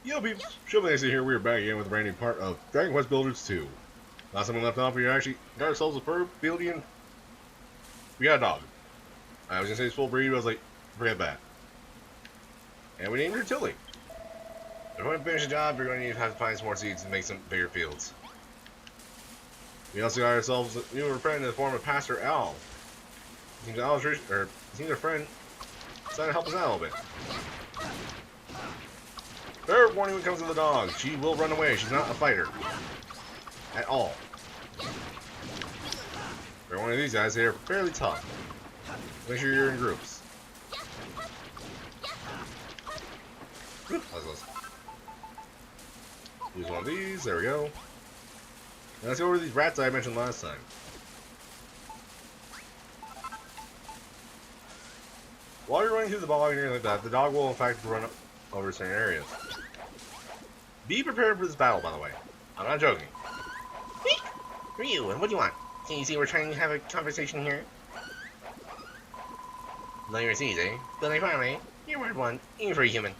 Yo, peeps, Showmetotheexit here. We're back again with a brand new part of Dragon Quest Builders 2. Last time we left off, we actually got ourselves a Furrowfieldian. We got a dog. I was gonna say it's full breed, but I was like, forget that. And we named her Tilly. If we're going to finish the job, we're going to have to find some more seeds and make some bigger fields. We also got ourselves a newer friend in the form of Pastor Al. Seems our friend decided to help us out a little bit. Fair warning when it comes to the dog. She will run away. She's not a fighter. At all. Fair warning, these guys, they're fairly tough. Make sure you're in groups. Use one of these. There we go. Now let's go over these rats I mentioned last time. While you're running through the bog and anything like that, the dog will in fact run over certain areas. Be prepared for this battle, by the way. I'm not joking. Who are you, and what do you want? Can you see we're trying to have a conversation here? Building your seeds, eh? Building a farm, eh? You're a weird one, even for a human.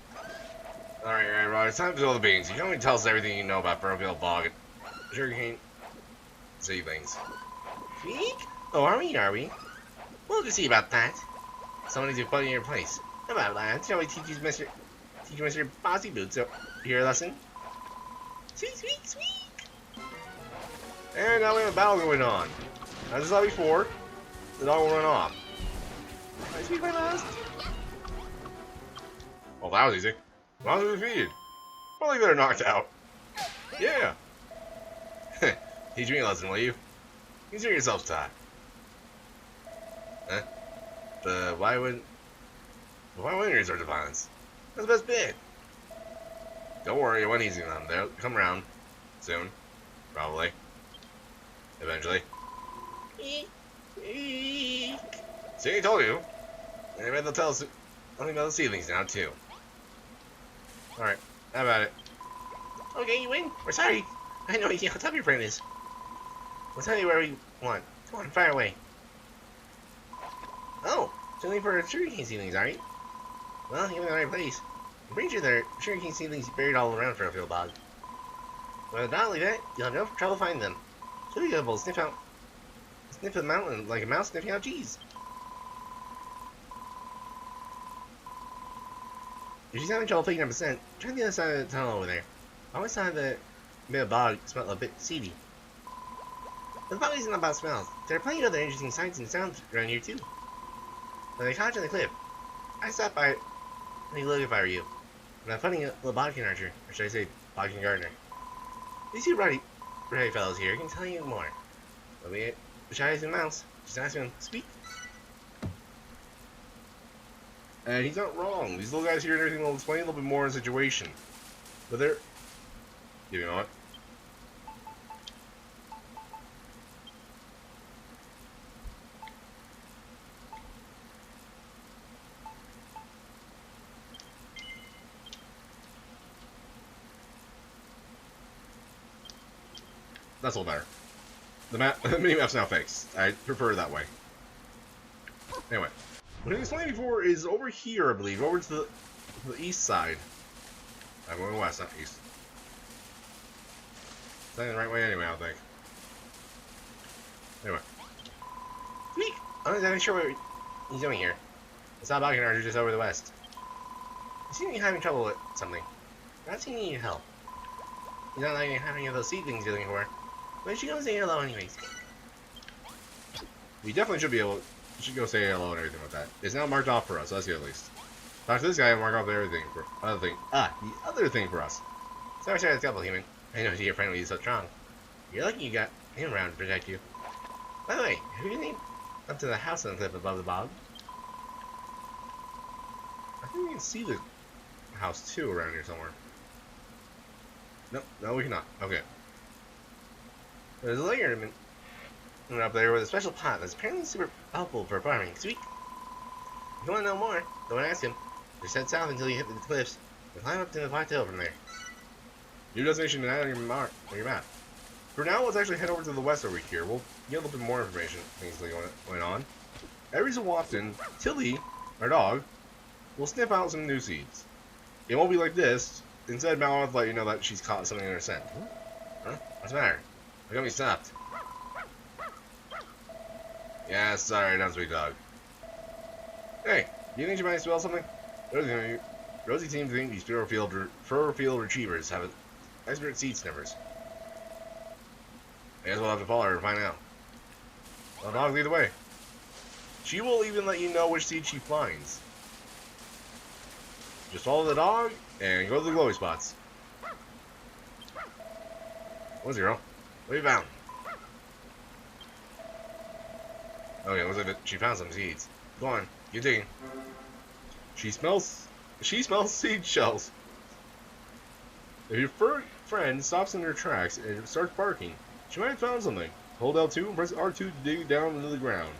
Alright, Rod, it's time to spill the beans. You can only tell us everything you know about Furrowfield Bog and sugarcane seedlings. Speak? Oh, are we? We'll just see about that. Someone needs to put you in your place. How about that? Shall we teach you Mr. Bossy Boots your lesson? Sweet. And now we have a battle going on. As I saw before, the dog will run off. I speak my last. Well, that was easy. Monsters defeated. Probably they're knocked out. Yeah. Teach me a lesson, will you? Consider yourself taught. Huh? Why wouldn't you resort to violence? That's the best bit. Don't worry, it went easy on them. They'll come around soon. Probably. Eventually. See, I told you. And I bet they'll tell us something about the seedlings now, too. Alright, how about it? Okay, you win. We're sorry. I know how tough your friend is. We'll tell you where we want. Come on, fire away. Oh, it's only for sugarcane seedlings, are you? Well, you're in the right place. I'm pretty sure there are sugarcane seedlings buried all around Furrowfield Bog. But not like that, you'll have no trouble finding them. So you'll be able to sniff the mountain like a mouse sniffing out cheese. If she's having trouble picking up a scent, try the other side of the tunnel over there. I always thought that bit of bog smelled a bit seedy. But the bog isn't about smells. There are plenty of other interesting sights and sounds around here too. Like a cottage on the cliff. I stopped by and look if I were you. And I'm finding a little bodkin archer, or should I say bodkin gardener. These two ruddy fellows here can tell you more. They'll be shy as a mouse. Just ask them to speak. And he's not wrong. These little guys here and everything will explain a little bit more in the situation. But they're... You know what? That's a little better. The mini-map's now fixed. I prefer it that way. Anyway. What I was explained before is over here, I believe. Over to the east side. I'm going west, not east. It's not the right way anyway, I don't think. Anyway. Speak! I'm not exactly sure what he's doing here. It's not bodkin archer, just over the west. You seem to be having trouble with something. Not seeing you need help. He's not letting you have any of those seedlings you're looking for. But you should go say hello anyways. We definitely should be able... We should go say hello and everything like that. It's now marked off for us, that's good at least. Talk to this guy and mark off everything for... the other thing for us. Sorry, that's a couple, human. I know your friend will be so strong. You're lucky you got him around to protect you. By the way, who do you think up to the house on the cliff above the bog? I think we can see the house too around here somewhere. No, we cannot. Okay. There's a layer up there with a special pot that's apparently super helpful for farming. Sweet. If you want to know more, go and ask him. Just head south until you hit the cliffs and climb up to the plateau from there. New destination to add on your map. For now, let's actually head over to the west over here. We'll get a little bit more information, things like going on. Every so often, Tilly, our dog, will sniff out some new seeds. It won't be like this. instead, Malroth let you know that she's caught something in her scent. Huh? What's the matter? I got me stopped. Yeah, sorry, not sweet dog. Hey, do you think you might smell something? Rosie seems to think these Furrowfield retrievers have expert seed sniffers. I guess we'll have to follow her and find out. Well, dog, lead the way. She will even let you know which seed she finds. Just follow the dog and go to the glowy spots. What's girl? What have you found? Okay, looks like she found some seeds. Go on, keep digging. She smells seed shells. If your fur friend stops in her tracks and starts barking, she might have found something. Hold L2 and press R2 to dig down into the ground.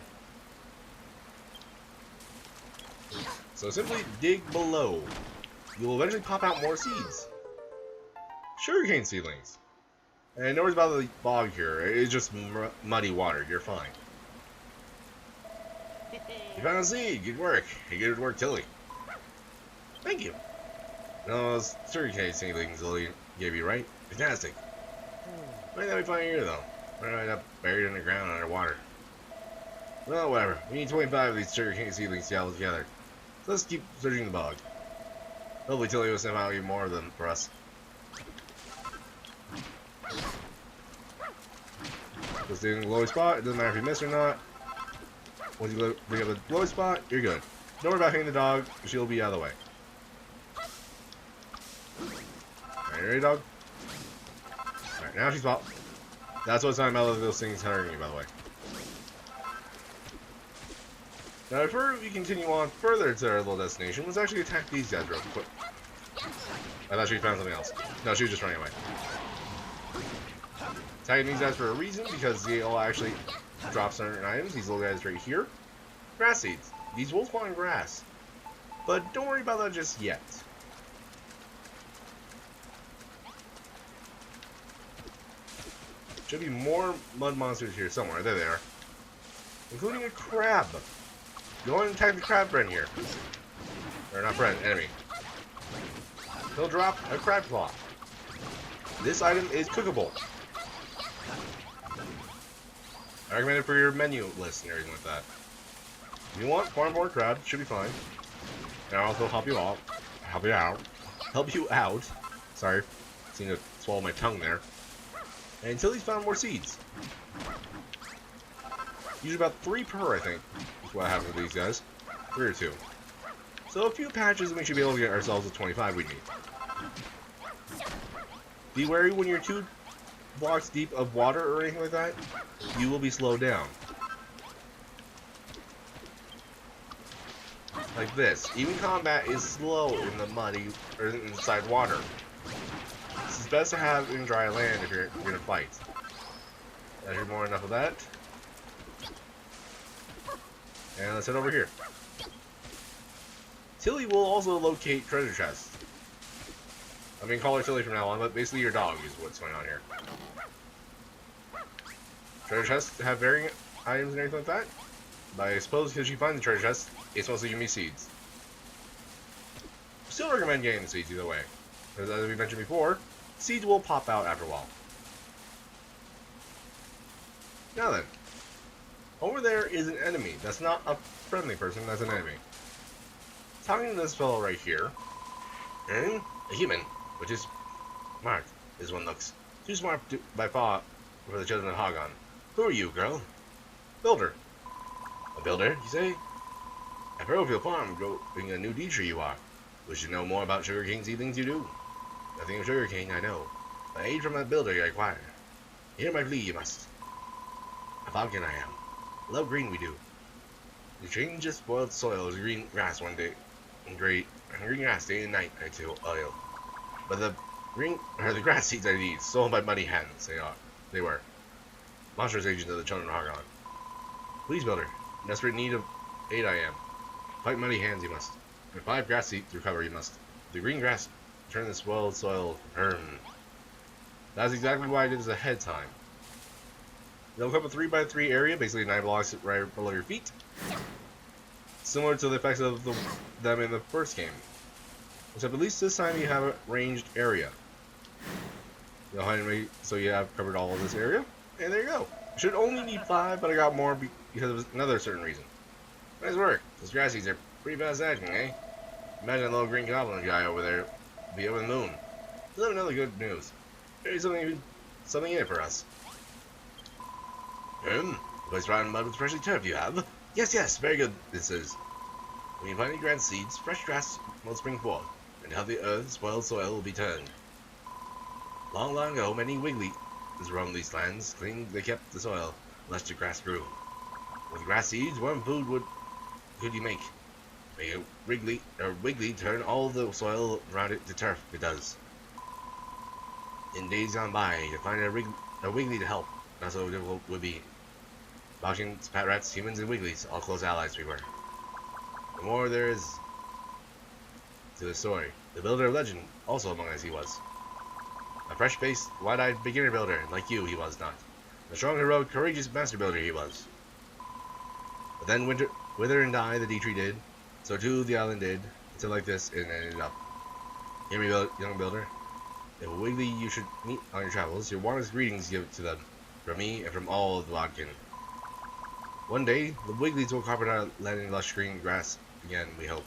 So simply dig below. You will eventually pop out more seeds. Sugarcane seedlings. And no worries about the bog here. It's just muddy water. You're fine. You found a seed. Good work. Hey, good work, Tilly. Thank you. No, those sugarcane seedlings Lily gave you, right? Fantastic. Might not be finding here, though. Might end up buried underground underwater. Well, whatever. We need 25 of these sugarcane seedlings to gather together. So let's keep searching the bog. Hopefully Tilly will send out even more of them for us. Just doing the lowest spot. It doesn't matter if you miss or not. Once you bring up the lowest spot, you're good. Don't worry about hitting the dog. She'll be out of the way. Alright, you ready, dog? Alright, now she's popped. That's what's talking about those things hurting you, by the way. Now, before we continue on further to our little destination, let's actually attack these guys real quick. I thought she found something else. No, she was just running away. Attacking these guys for a reason, because they all actually drop certain items. These little guys right here. Grass seeds. These will spawn grass. But don't worry about that just yet. Should be more mud monsters here somewhere. There they are. Including a crab. Go and attack the crab friend here. Or not friend, enemy. He'll drop a crab claw. This item is cookable. I recommend it for your menu list and everything like that. If you want farm more crab, should be fine. And I'll also help you out. Help you out. Sorry. Seem to swallow my tongue there. And until he's found more seeds. Usually about 3 per, I think, is what happens with these guys. 3 or 2. So a few patches and we should be able to get ourselves the 25 we need. Be wary when you're 2 blocks deep of water or anything like that, you will be slowed down. Like this. Even combat is slow in the muddy or inside water. This is best to have in dry land if you're gonna fight. Now here's more enough of that. And let's head over here. Tilly will also locate treasure chests. I mean, call her Tilly from now on, but basically your dog is what's going on here. Treasure chests have varying items and everything like that. But I suppose because you find the treasure chest, it's mostly give me seeds. Still recommend getting the seeds either way. Because as we mentioned before, seeds will pop out after a while. Now then. Over there is an enemy. That's not a friendly person, that's an enemy. Talking to this fellow right here. And a human, which is smart. This one looks too smart by far for the children of Hagon. Who are you, girl? Builder. A builder, you say? At Furrowfield Farm, growing a new deed tree you are. Wish to know more about sugarcane seedlings you do. Nothing of sugarcane I know, but aid from a builder you require. Hear my plea you must. A falcon I am. Love green we do. You change just spoiled soil to green grass one day, and green grass day and night I do oil. But the grass seeds I need, stolen by muddy hands they were. Monstrous agents of the children of Hagon. Please, builder, in desperate need of aid I am. Fight muddy hands you must. And 5 grass seeds through cover you must. The green grass turn the spoiled soil That's exactly why I did this ahead of time. They'll come a 3x3 area, basically 9 blocks right below your feet. Similar to the effects of them in the first game. Except at least this time you have a ranged area. So you have covered all of this area. And there you go. Should only need 5, but I got more because of another certain reason. Nice work. Those grass seeds are pretty fast acting, eh? Imagine that little green goblin guy over there be over the moon. That's another good news. There's something in it for us. A place rotten mud with freshly turf you have? Yes, very good this is. When you finally grant seeds, fresh grass will spring forth, and healthy earth, spoiled soil will be turned. Long ago, many Wigglies roamed these lands, clean they kept the soil, lest the grass grew. With grass seeds, what food could you make? Make a Wiggly turn all the soil around it to turf, it does. In days gone by, to find a Wiggly to help, not so difficult would be. Boxings, pet rats, humans, and Wigglies, all close allies we were. The more there is to the story. The builder of legend, also among us he was. A fresh-faced, wide-eyed beginner builder, like you, he was not. A strong, heroic, courageous master builder he was. But then wither and die the D-tree did, so too the island did, until like this it ended up. Hear me, young builder. If a Wiggly you should meet on your travels, your warmest greetings give to them, from me and from all of the Lodkin. One day, the Wigglies will carpet our land in lush green grass again, we hope.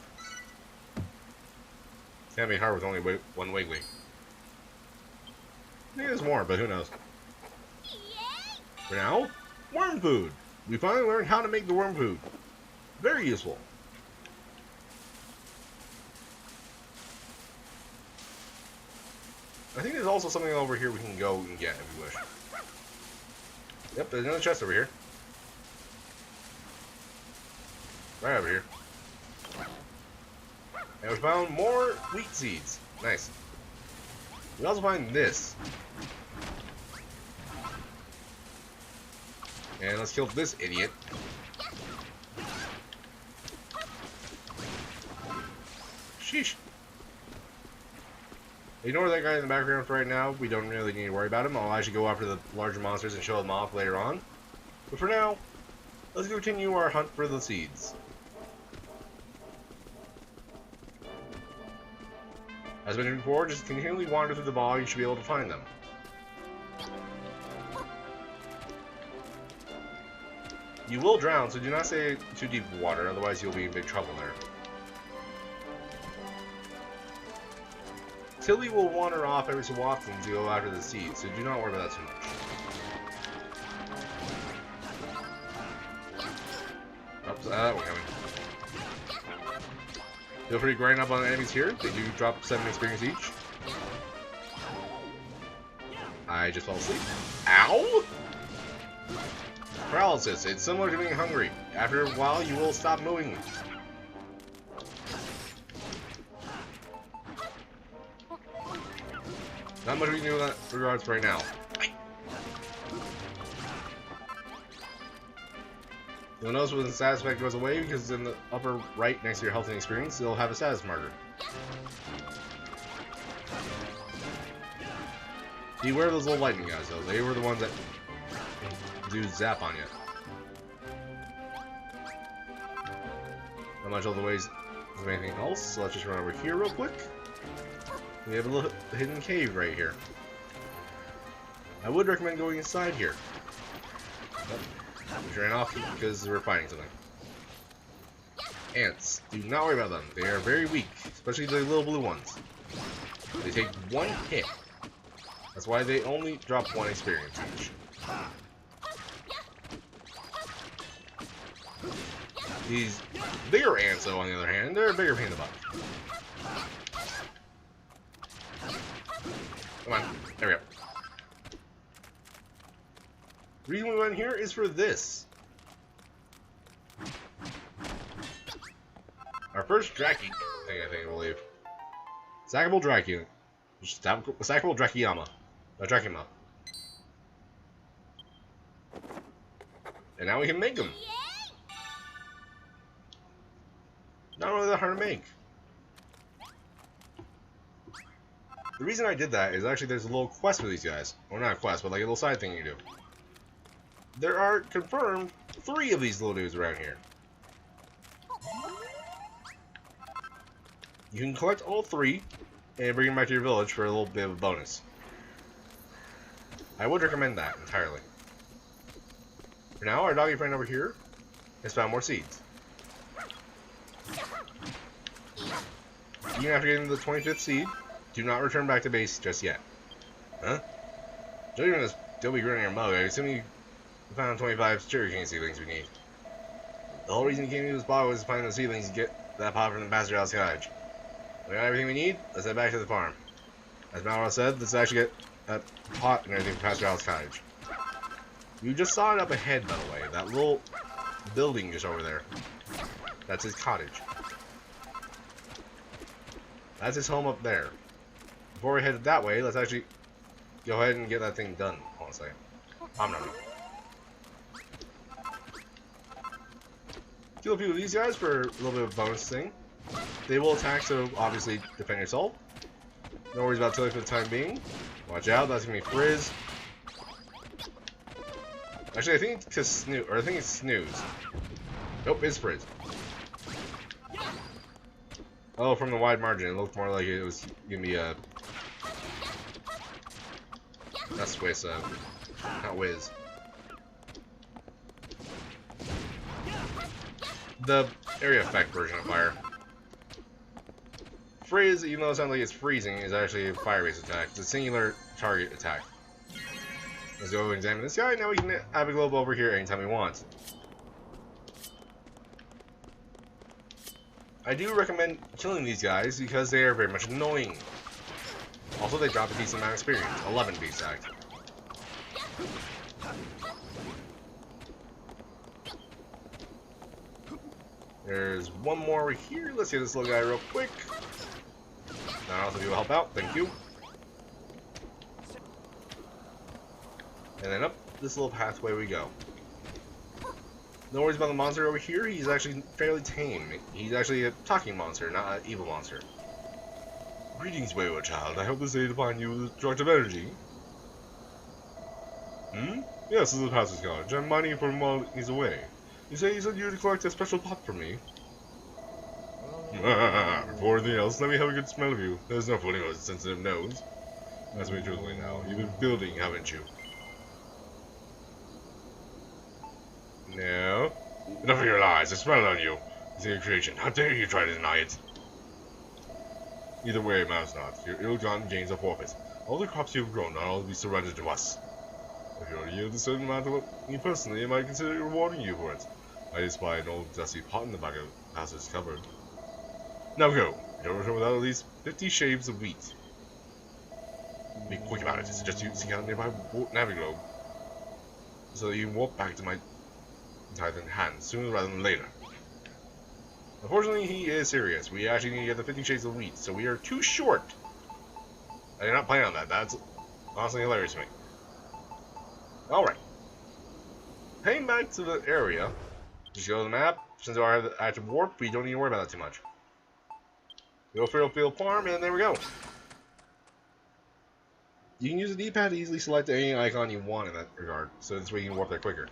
It's gonna be hard with only one Wiggly. I think there's more, but who knows. For now, worm food. We finally learned how to make the worm food. Very useful. I think there's also something over here we can go and get if we wish. Yep, there's another chest over here. Right over here. And we found more wheat seeds. Nice. We also find this. And let's kill this idiot. Sheesh. Ignore that guy in the background for right now. We don't really need to worry about him. I'll actually go after the larger monsters and show them off later on. But for now, let's continue our hunt for the seeds. As mentioned before, just continually wander through the bog, you should be able to find them. You will drown, so do not stay too deep in water, otherwise you'll be in big trouble there. Tilly will wander off every so often to go after the seeds, so do not worry about that too much. Oops, that one coming. Feel free to grind up on the enemies here. They do drop 7 experience each. I just fell asleep. Ow! Paralysis. It's similar to being hungry. After a while, you will stop moving. Not much we can do in that regards right now. You'll notice when the status effect goes away, because in the upper right next to your health and experience, you'll have a status marker. Beware of those little lightning guys, though. They were the ones that do zap on you. Not much other ways of anything else, so let's just run over here real quick. We have a little hidden cave right here. I would recommend going inside here. We ran off because we're fighting something. Ants. Do not worry about them. They are very weak, especially the little blue ones. They take 1 hit. That's why they only drop 1 experience each. These bigger ants, though, on the other hand, they're a bigger pain in the butt. Come on. There we go. The reason we went here is for this. Our first Draki thing, I believe. Sackable Draki. Sackable Drakiyama. Drakima. And now we can make them. Not really that hard to make. The reason I did that is actually there's a little quest for these guys. Or not a quest, but like a little side thing you do. There are confirmed 3 of these little dudes around here. You can collect all 3 and bring them back to your village for a little bit of a bonus. I would recommend that entirely. For now, our doggy friend over here has found more seeds. Even after getting the 25th seed, do not return back to base just yet. Huh? Don't even still be grinning your mug. I assume you found 25 sugarcane seedlings we need. The whole reason you came to this spot was to find the seedlings to get that pot from the Pasture House cottage. We got everything we need. Let's head back to the farm. As Malroth said, let's actually get that pot and everything from Pasture House cottage. You just saw it up ahead, by the way. That little building just over there. That's his cottage. That's his home up there. Before we head that way, let's actually go ahead and get that thing done, honestly. I'm not. Kill a few of these guys for a little bit of a bonus thing. They will attack, so obviously defend yourself. No worries about Tilly for the time being. Watch out, that's gonna be Frizz. Actually, I think it's Snooze, or I think it's Snooze. Nope, it's Frizz. Oh, from the wide margin, it looked more like it was gonna be a. That's Swizz, not Wiz. The area effect version of fire. Frizz, even though it sounds like it's freezing, is actually a fire-based attack. It's a singular target attack. Let's go examine this guy. Now we can have a globe over here anytime we want. I do recommend killing these guys because they are very much annoying. Also, they drop a decent amount of experience. 11 to be exact. There's one more over here. Let's get this little guy real quick. Now, also, you will help out. Thank you. And then up this little pathway we go. No worries about the monster over here. He's actually fairly tame. He's actually a talking monster, not an evil monster. Greetings, wayward child. I hope this aid to find you with destructive energy. Hmm? Yes, this is the passage cottage. I'm mining for him while he's away. You say you said you were to collect a special pot for me. Before anything else, let me have a good smell of you. There's no fooling with a sensitive nose. That's me truthfully now. You've been building, haven't you? No. Enough of your lies. I smell it on you. It's your creation. How dare you try to deny it? Either way, it matters not. Your ill-gotten gains are forfeit. All the crops you've grown are all to be surrendered to us. If you were to yield a certain amount of me personally, I might consider rewarding you for it. I just buy an old dusty pot in the back of the pastor's cupboard. Now go. Don't return without at least 50 shaves of wheat. Be quick about it. I suggest you seek out a nearby Naviglobe so that you can walk back to my Titan hand sooner rather than later. Unfortunately, he is serious. We actually need to get the 50 shades of wheat, so we are too short. I did not plan on that. That's honestly hilarious to me. Alright. Heading back to the area. Just go to the map. Since we are the active warp, we don't need to worry about that too much. Go Furrowfield Farm, and there we go. You can use the D-pad to easily select any icon you want in that regard, so this way you can warp there quicker.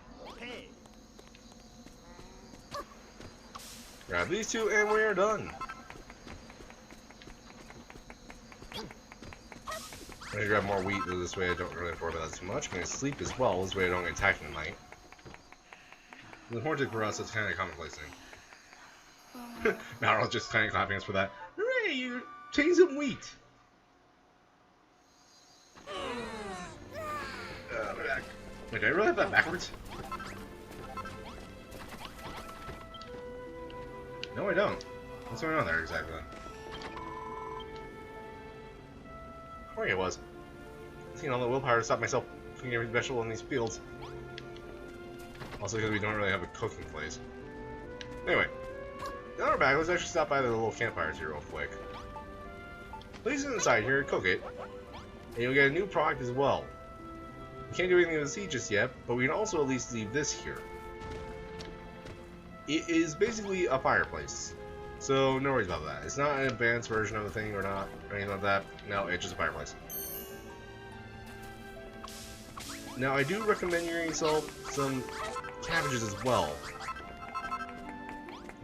Grab these two, and we are done. I'm gonna grab more wheat, though this way I don't really worry about that too much. I'm gonna sleep as well, this way I don't get attacked in the night. Unfortunately for us, it's kind of a commonplace thing. Malroth just kind of clapping us for that. Hooray, you taking some wheat! Wait, did I really have that backwards? No, I don't. What's going on there exactly? I think it was. Seeing all the willpower to stop myself cooking every vegetable in these fields. Also because we don't really have a cooking place. Anyway, now we're back. Let's actually stop by the little campfires here real quick. Place it inside here, cook it, and you'll get a new product as well. We can't do anything with the seed just yet, but we can also at least leave this here. It is basically a fireplace, so no worries about that. It's not an advanced version of the thing or not, or anything like that. No, it's just a fireplace. Now, I do recommend you getting yourself some cabbages as well. I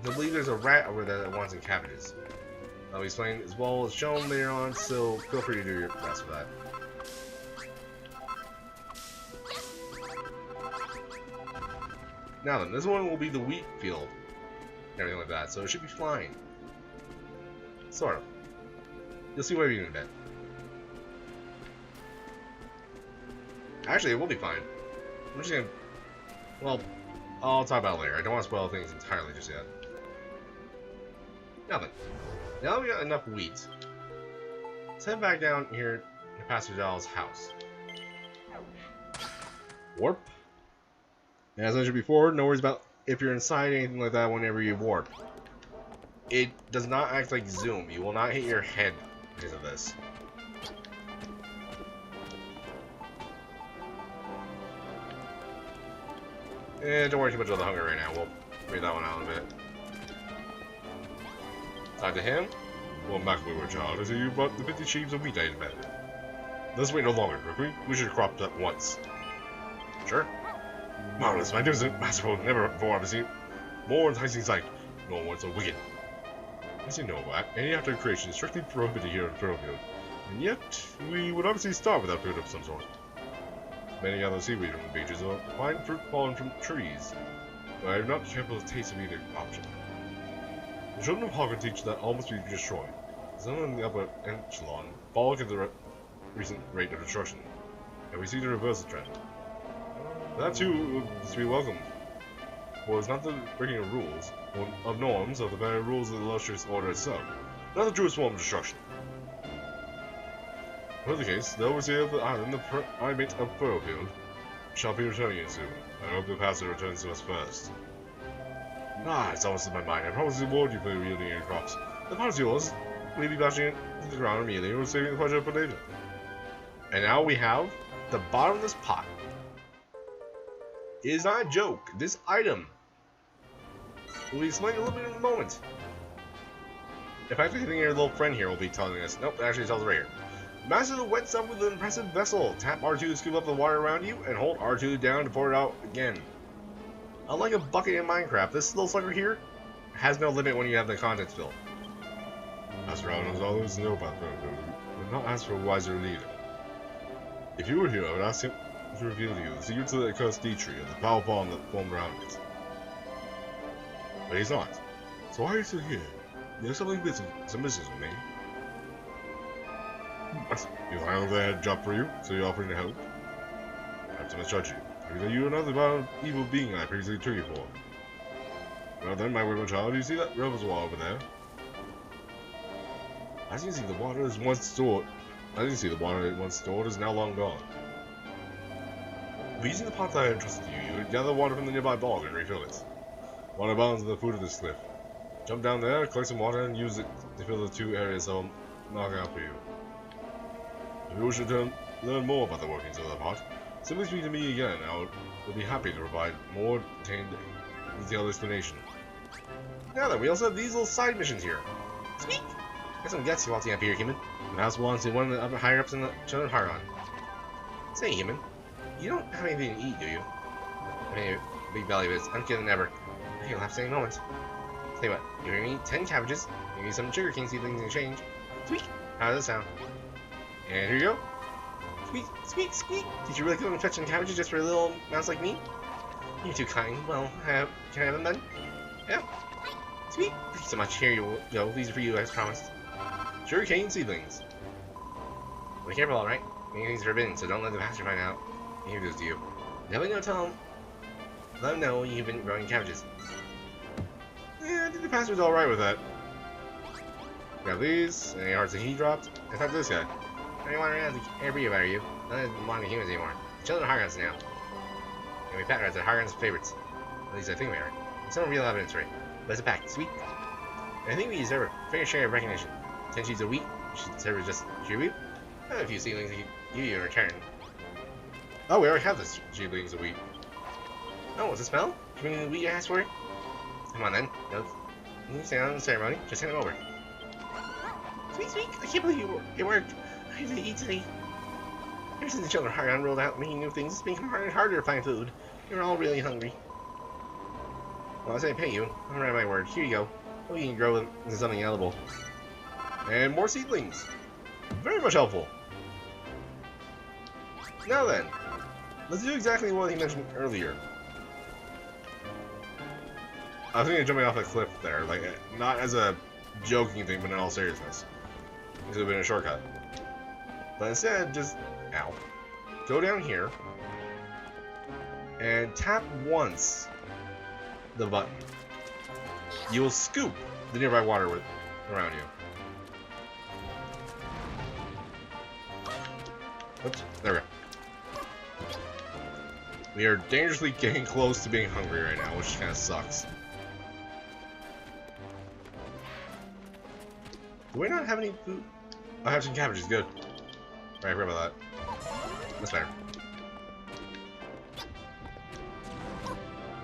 believe there's a rat over there that wants some cabbages. I'll be explaining as well as shown later on, so feel free to do your best with that. Now then, this one will be the wheat field. Everything like that, so it should be fine. Sort of. You'll see what I mean in a bit. Actually, it will be fine. I'm just gonna... Well, I'll talk about it later. I don't want to spoil things entirely just yet. Now then. Now we got enough wheat. Let's head back down here to Pastor Dowell's house. Warp. And as I mentioned before, no worries about if you're inside anything like that whenever you warp. It does not act like Zoom. You will not hit your head because of this. And don't worry too much about the hunger right now. We'll read that one out in a bit. Talk to him. Well, back we were, child. I see you brought the 50 sheaves of wheat I invented. Let's wait no longer, quickly. We should crop that once. Sure. Marvelous, magnificent, masterful, never before I've seen more enticing sight. No one so wicked. As you know, any after creation is strictly prohibited here in Furrowfield. And yet, we would obviously start with that fruit of some sort. Many other seaweed from the beaches are fine fruit fallen from trees, but I am not careful to taste of either option. The children of Hogwarts teach that all must be destroyed. Some in the upper echelon fall at the recent rate of destruction, and we see to reverse the trend. That too is to be welcomed, for it's not the breaking of rules, or of norms, or the very rules of the illustrious order itself, not the truest form of destruction. In the case, the overseer of the island, the primate of Furrowfield, shall be returning in soon. I hope the pastor returns to us first. It's almost in my mind. I promise to reward you for wielding your crops. The pot is yours. We'll be bashing it to the ground immediately, or saving the pleasure for later. And now we have the bottom of this pot. It is not a joke. This item will be explained a little bit in a moment. In fact, I think your little friend here will be telling us. Nope, it actually tells us right here. Master the wet stuff with an impressive vessel. Tap R2 to scoop up the water around you, and hold R2 down to pour it out again. Unlike a bucket in Minecraft, this little sucker here has no limit when you have the contents filled. Master Al knows all there is to know about Furrowfield, but not ask for a wiser leader. If you were here, I would ask him to reveal to you the secrets of the accursed tree and the foul bond that formed around it. But he's not. So why are you still here? You have something missing, some business with me. What? You finally they had a job for you, so you're offering to help? I have to misjudge you. Because you are not the vile evil being I previously took you for. Well then, my weird child, you see that reservoir over there? As you can see, the water is once stored. As you can see, the water it once stored is now long gone. By using the pot that I entrusted you, you would gather water from the nearby bog and refill it. Water abounds in the foot of this cliff. Jump down there, collect some water, and use it to fill the two areas I'll knock out for you. If you wish to learn more about the workings of the pot, simply speak to me again, and I will be happy to provide more detailed explanation. Now then, we also have these little side missions here. Squeak! Got some guts waltzing up here, human. The house belongs to one of the higher ups in the Children of Hargon. Say, human, you don't have anything to eat, do you? I mean, big belly bits. I'm kidding, never. You'll have to say a moment. Tell you what, you're gonna eat 10 cabbages, give me some sugar cane seedlings in exchange. Squeak! How does that sound? And here you go. Squeak, squeak, squeak. Did you really come and fetch some cabbages just for a little mouse like me? You're too kind. Well, can I have them then? Yeah. Sweet. Thank you so much. Here you go. These are for you, as promised. Sugar cane seedlings. Be careful, alright? Anything's forbidden, so don't let the pastor find out. Here goes to you. Nobody tell him. Let him know you've been growing cabbages. Yeah, I think the pastor's alright with that. Grab these, any hearts that he dropped. In fact, this guy. I don't want around to every about you. I don't want humans anymore. Children are Hargons now. And we pat rats are Hargon's favorites. At least I think we are. There's no real evidence for it. But it's a pact. Sweet. And I think we deserve a fair share of recognition. 10 sheets of wheat should serve as just tribute. I have a few seedlings to give you in return. Oh, we already have the seedlings of wheat. Oh, what's the smell? Give me the wheat you asked for? Come on then. No, you stand on the ceremony. Just hand them over. Sweet, sweet. I can't believe it worked. I have to eat today. Ever since the children of Hargon rolled out many new things, it's become harder and harder to find food. You're all really hungry. Well, I say I pay you. I'm right on my word. Here you go. Hope you can grow into something edible. And more seedlings. Very much helpful. Now then, let's do exactly what he mentioned earlier. I was thinking of jumping off a cliff there, like, not as a joking thing, but in all seriousness. This would have been a shortcut. But instead, just, ow, go down here, and tap once the button. You'll scoop the nearby water around you. Oops, there we go. We are dangerously getting close to being hungry right now, which kind of sucks. Do we not have any food? I have some cabbages, good. Right, I forgot about that. That's better.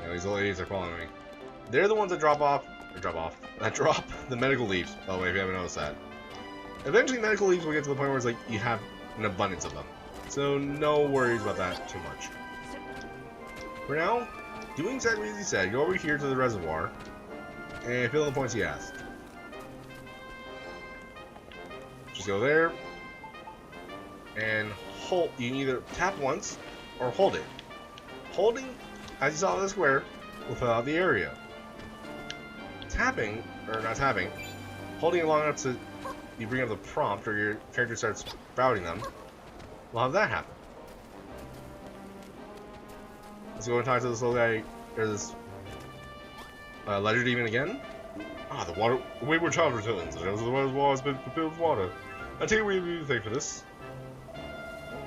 Yeah, these little idiots are following me. They're the ones that drop the medical leaves, by the way, if you haven't noticed that. Eventually, medical leaves will get to the point where it's like, you have an abundance of them. So, no worries about that too much. For now, doing exactly as he said, go over here to the reservoir, and fill in the points he asked. Just go there, and hold. You can either tap once, or hold it. Holding, as you saw in the square, will fill out the area. Tapping, or not tapping, holding it long enough to you bring up the prompt, or your character starts sprouting them, will have that happen. Let's go and talk to this little guy, or this ledger demon again. Ah, the water. The wayward child returns, and as the reservoir has been filled with water. I take away you thank for this.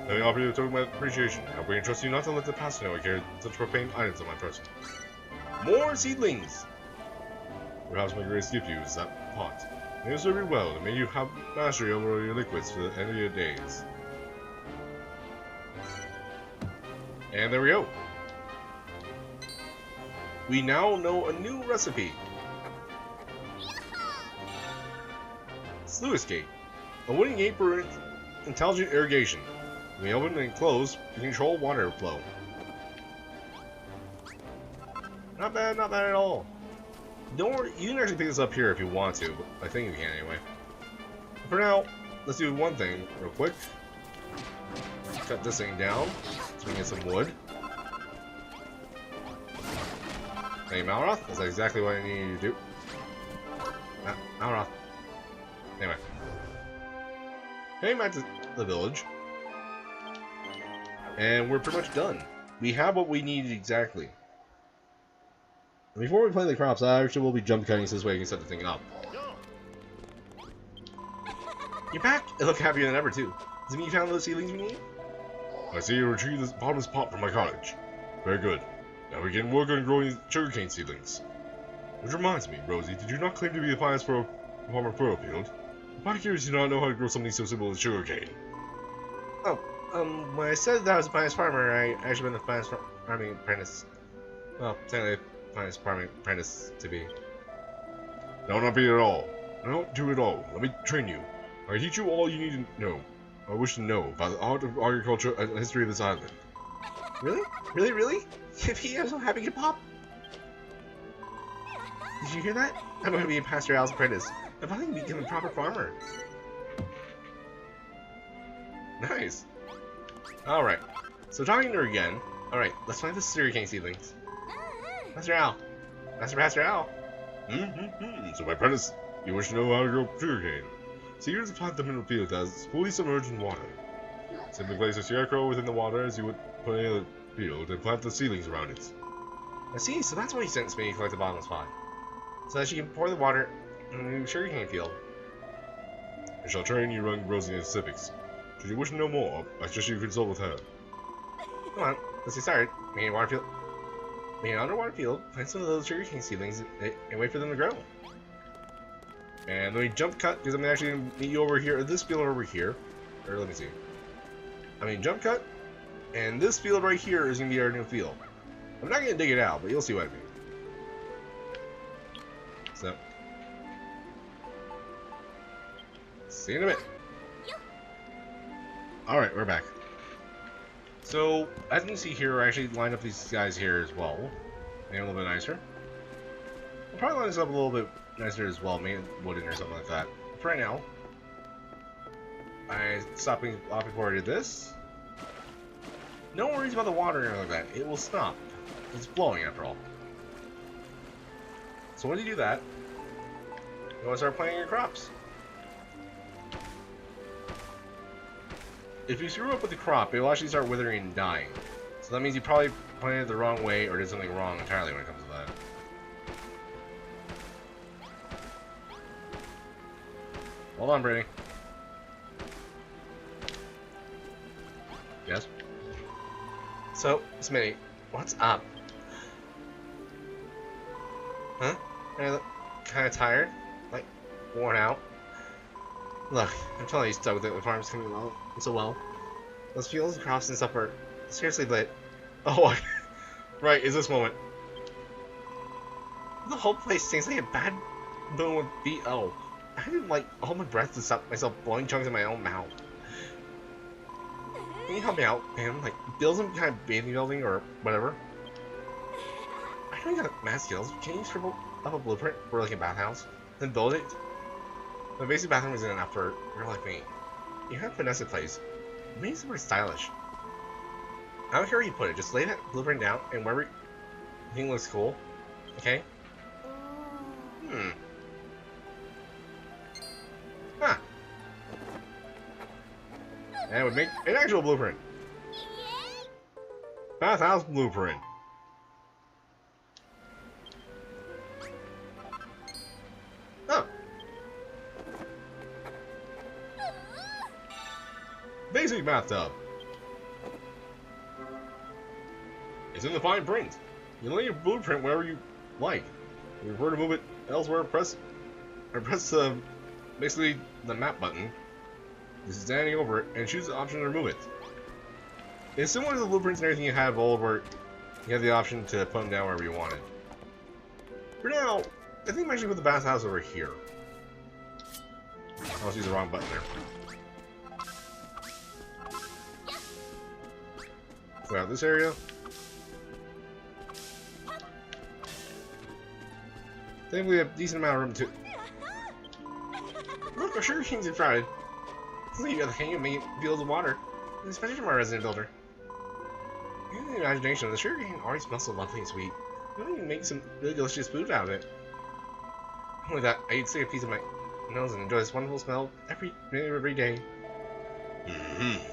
Let me offer you a token of my appreciation. I will entrust you not to let the pastor know I carry such profane items on my person. More seedlings! Perhaps my greatest gift to you is that pot. May it serve you well, and may you have mastery over your liquids for the end of your days. And there we go. We now know a new recipe. Sluice Gate. A wooden gate for intelligent irrigation. When you open and close, you control water flow. Not bad at all. Don't worry, you can actually pick this up here if you want to, but I think you can anyway. For now, let's do one thing real quick. Cut this thing down so we can get some wood. Hey Malroth, that's exactly what I need you to do. Malroth. Anyway. Heading back to the village. And we're pretty much done. We have what we needed exactly. Before we plant the crops, I actually will be jump cutting so this way I can set the thing up. You're back! I look happier than ever too. Does it mean you found those seedlings we need? I see you retrieved this bottomless pot from my cottage. Very good. Now we can work on growing sugarcane seedlings. Which reminds me, Rosie, did you not claim to be the finest farmer of Furrowfield? Why curious you not know how to grow something so simple as sugarcane? Oh, when I said that I was the finest farmer, I actually been the finest farming apprentice. Well, technically the finest farming apprentice to be. No, not be at all. I don't do it all. Let me train you. I teach you all you need to know. I wish to know about the art of agriculture and the history of this island. Really? Really? Yippee, I'm so happy to pop! Did you hear that? I'm going to be a Pastor Al's apprentice. I'm finally going to become a proper farmer. Nice. Alright. So talking to her again. Alright, let's plant the sugarcane seedlings. Pastor Al. Pastor Al. So my apprentice, you wish to know how to grow sugarcane. Seeders plant them in the field as fully submerged in water. Simply place a scarecrow within the water as you would put in a field and plant the seedlings around it. I see, so that's why he sent me to collect the bottomless pot. So that she can pour the water in the sugarcane field. I shall train you young Rosie in specifics. Should you wish to know more, I suggest you consult with her. Come on, let's get started. Make an underwater field, plant some of those sugarcane seedlings, and wait for them to grow. And let me jump cut, because I'm actually going to meet you over here, or this field over here. Or let me see. Jump cut, and this field right here is going to be our new field. I'm not going to dig it out, but you'll see what I mean. So, see you in a bit. Alright, we're back. So, as you can see here, I actually lined up these guys here as well. Made them a little bit nicer. I'll probably line this up a little bit nicer as well, maybe wooden or something like that. For right now, I stopped being off before I did this. No worries about the water or anything like that. It will stop. It's blowing after all. So when you do that, you want to start planting your crops. If you screw up with the crop, it will actually start withering and dying. So that means you probably planted it the wrong way or did something wrong entirely when it comes to that. Hold on, Brady. Yes? So, Smitty, what's up? Huh? I look kind of tired? Like, worn out? Look, I'm totally stoked that the farm's coming along so well. Those fields, crops, and stuff are seriously lit. Oh, right, is this moment. The whole place tastes like a bad bone with B.O. I had to, like, hold my breath to stop myself blowing chunks in my own mouth. Can you help me out, man? Like, build some kind of bathing building or whatever? I don't got mad skills. Can you scribble up a blueprint for, like, a bathhouse? Then build it? The basic bathroom isn't enough for a girl like me. You have to finesse the place. Make it somewhere stylish. I don't care where you put it. Just lay that blueprint down and wherever you think looks cool. Okay? Huh. And it would make an actual blueprint. Bathhouse blueprint. Oh. Basic bathtub. It's in the fine print. You can lay your blueprint wherever you like. If you prefer to move it elsewhere, press basically the map button. Just standing over it and choose the option to remove it. It's similar to the blueprints and everything you had of old, where you have the option to put them down wherever you wanted. For now, I think I'm actually put the bathhouse over here. I must use the wrong button there. Clear out this area. Thankfully, we have a decent amount of room to. Look, our sugar cane's in front. You got the hang of making fields of water, especially from our resident builder. Using the imagination, the sugar cane already smells so lovely and sweet. We don't even make some really delicious food out of it. Only that, I'd stick a piece of my nose and enjoy this wonderful smell every day.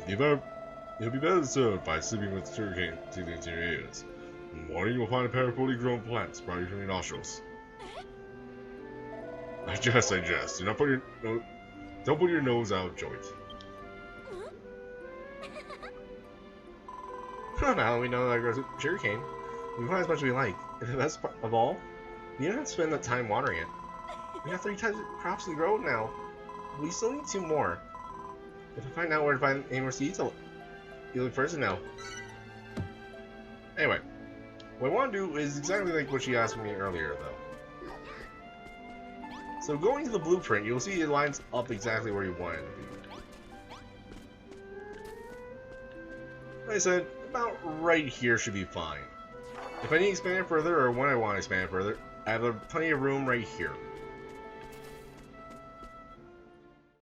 You'll be better served by sipping with sugarcane to your ears. In the morning, you'll find a pair of fully grown plants sprouting from your nostrils. I jest. Do not don't put your nose out of joint. Well, now that we know that it grows sugarcane, we can plant as much as we like. And the best part of all, we don't have to spend that time watering it. We have 3 types of crops to grow now. We still need 2 more. If I find out where to find any more seeds, I'll be the first to know. Anyway, what I want to do is exactly like what she asked me earlier, though. So going to the blueprint, you'll see it lines up exactly where you want it to be. Like I said, about right here should be fine. If I need to expand it further, or when I want to expand it further, I have plenty of room right here.